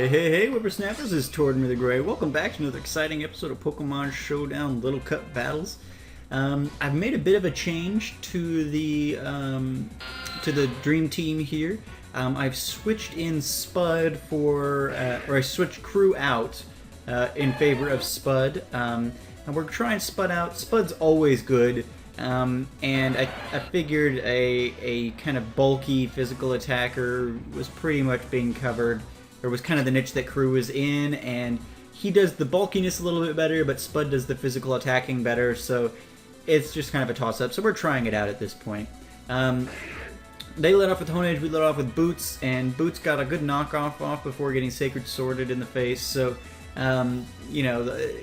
Hey, whippersnappers, this is Tortimer the Grey. Welcome back to another exciting episode of Pokemon Showdown Little Cup Battles. I've made a bit of a change to the Dream Team here. I've switched in Spud or I switched Crew out in favor of Spud. And we're trying Spud out. Spud's always good. And I figured a kind of bulky physical attacker was pretty much being covered. Or was kind of the niche that Crew was in, and he does the bulkiness a little bit better, but Spud does the physical attacking better, so it's just kind of a toss-up. So we're trying it out at this point. They let off with Honedge, we let off with Boots, and Boots got a good knockoff off before getting Sacred Sworded in the face. So, you know, I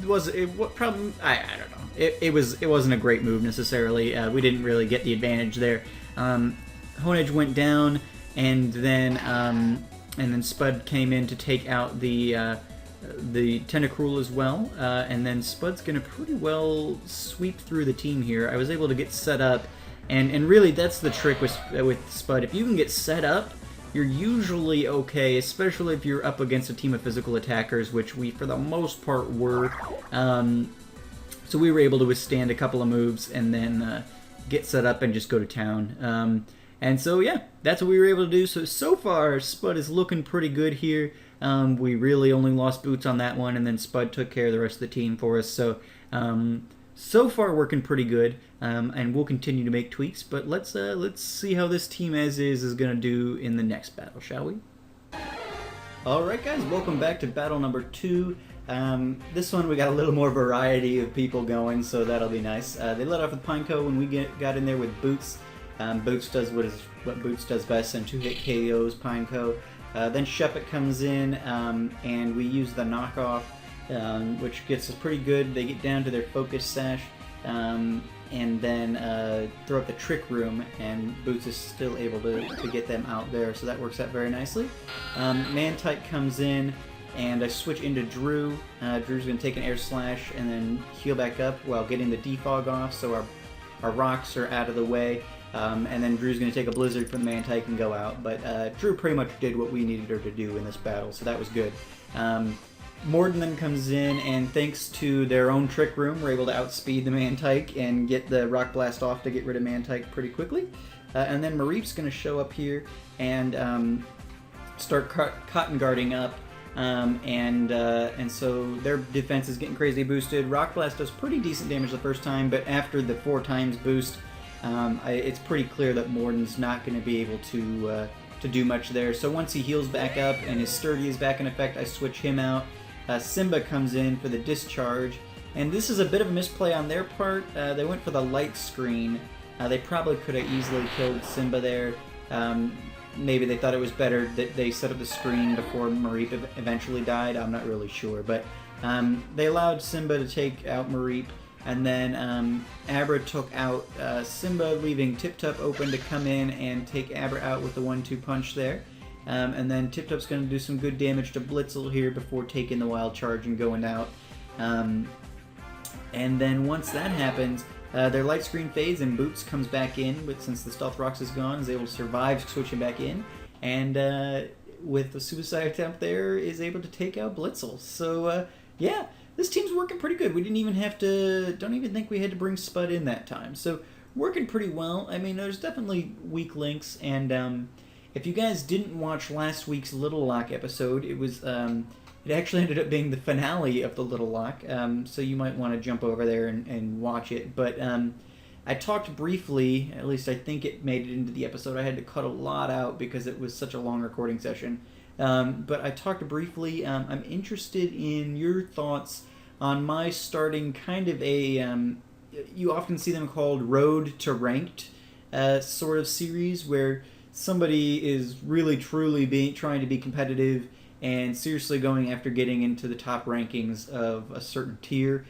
don't know. It wasn't a great move necessarily. We didn't really get the advantage there. Honedge went down, and then Spud came in to take out the Tentacruel as well, and then Spud's going to pretty well sweep through the team here. I was able to get set up, and really that's the trick with Spud. If you can get set up, you're usually okay, especially if you're up against a team of physical attackers, which we, for the most part, were. So we were able to withstand a couple of moves and then get set up and just go to town. And so, yeah, that's what we were able to do. So far, Spud is looking pretty good here. We really only lost Boots on that one, and then Spud took care of the rest of the team for us. So, so far working pretty good, and we'll continue to make tweaks. But let's see how this team as is going to do in the next battle, shall we? All right, guys, welcome back to battle number 2. This one we got a little more variety of people going, so that'll be nice. They let off with Pineco when we got in there with Boots. Boots does what Boots does best and 2-hit KOs Pineco. Then Shuppet comes in, and we use the knockoff, which gets us pretty good. They get down to their focus sash, and then throw up the trick room, and Boots is still able to get them out there, so that works out very nicely. Mantike comes in, and I switch into Drew. Drew's going to take an Air Slash and then heal back up while getting the defog off, so our rocks are out of the way. And then Drew's going to take a Blizzard from the Mantike and go out. But Drew pretty much did what we needed her to do in this battle, so that was good. Morden then comes in, and thanks to their own Trick Room, we're able to outspeed the Mantike and get the Rock Blast off to get rid of Mantike pretty quickly. And then Mareep's going to show up here and start cotton guarding up. And so their defense is getting crazy boosted. Rock Blast does pretty decent damage the first time, but after the 4 times boost, it's pretty clear that Morden's not going to be able to do much there. So once he heals back up and his Sturdy is back in effect, I switch him out. Simba comes in for the Discharge, and this is a bit of a misplay on their part. They went for the Light Screen. They probably could have easily killed Simba there. Maybe they thought it was better that they set up the screen before Mareep eventually died. I'm not really sure, but they allowed Simba to take out Mareep. And then Abra took out Simba, leaving Tip-Top open to come in and take Abra out with the 1-2 punch there. And then Tip-Top's going to do some good damage to Blitzel here before taking the Wild Charge and going out. And then once that happens, their light screen fades and Boots comes back in, but since the Stealth Rocks is gone, is able to survive switching back in. And with the Suicide Attempt there, is able to take out Blitzel. So, yeah. This team's working pretty good. We didn't even have to, don't even think we had to bring Spud in that time. So, working pretty well. I mean, there's definitely weak links, and if you guys didn't watch last week's Little Lock episode, it was, it actually ended up being the finale of the Little Lock, so you might want to jump over there and watch it. But I talked briefly, at least I think it made it into the episode. I had to cut a lot out because it was such a long recording session. But I talked briefly. I'm interested in your thoughts on my starting kind of a, you often see them called Road to Ranked sort of series, where somebody is really truly trying to be competitive and seriously going after getting into the top rankings of a certain tier.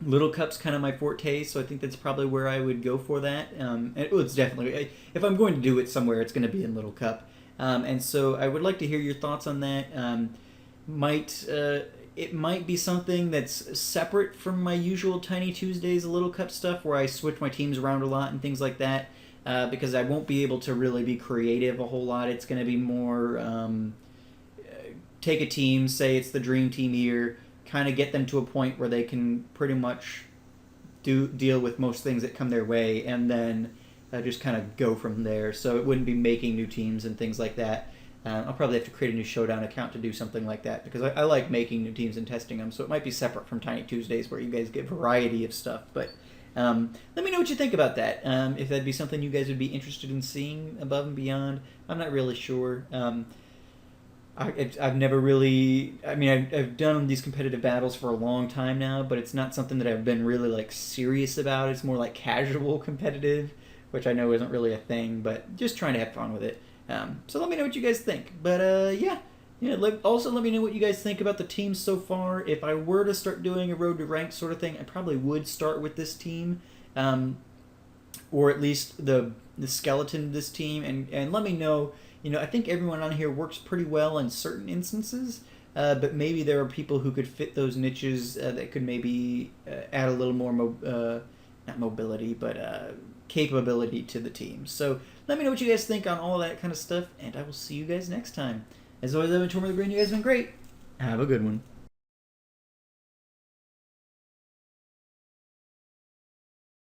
Little Cup's kind of my forte, so I think that's probably where I would go for that. It's definitely, if I'm going to do it somewhere, it's going to be in Little Cup. And so I would like to hear your thoughts on that. It might be something that's separate from my usual Tiny Tuesdays Little Cup stuff, where I switch my teams around a lot and things like that. because I won't be able to really be creative a whole lot. It's going to be more take a team, say it's the dream team here, kind of get them to a point where they can pretty much deal with most things that come their way, and then just kind of go from there. So it wouldn't be making new teams and things like that. I'll probably have to create a new Showdown account to do something like that, because I like making new teams and testing them, so it might be separate from Tiny Tuesdays where you guys get variety of stuff. But let me know what you think about that. If that'd be something you guys would be interested in seeing above and beyond. I'm not really sure. I've never really... I mean, I've done these competitive battles for a long time now, but it's not something that I've been really, like, serious about. It's more like casual competitive, which I know isn't really a thing, but just trying to have fun with it. So let me know what you guys think. But, yeah. Also, let me know what you guys think about the teams so far. If I were to start doing a Road to Rank sort of thing, I probably would start with this team. Or at least the skeleton of this team. And let me know... I think everyone on here works pretty well in certain instances, but maybe there are people who could fit those niches that could maybe add a little more, not mobility, but capability to the team. So let me know what you guys think on all that kind of stuff, and I will see you guys next time. As always, I've been Tortimer the Green. You guys have been great. Have a good one.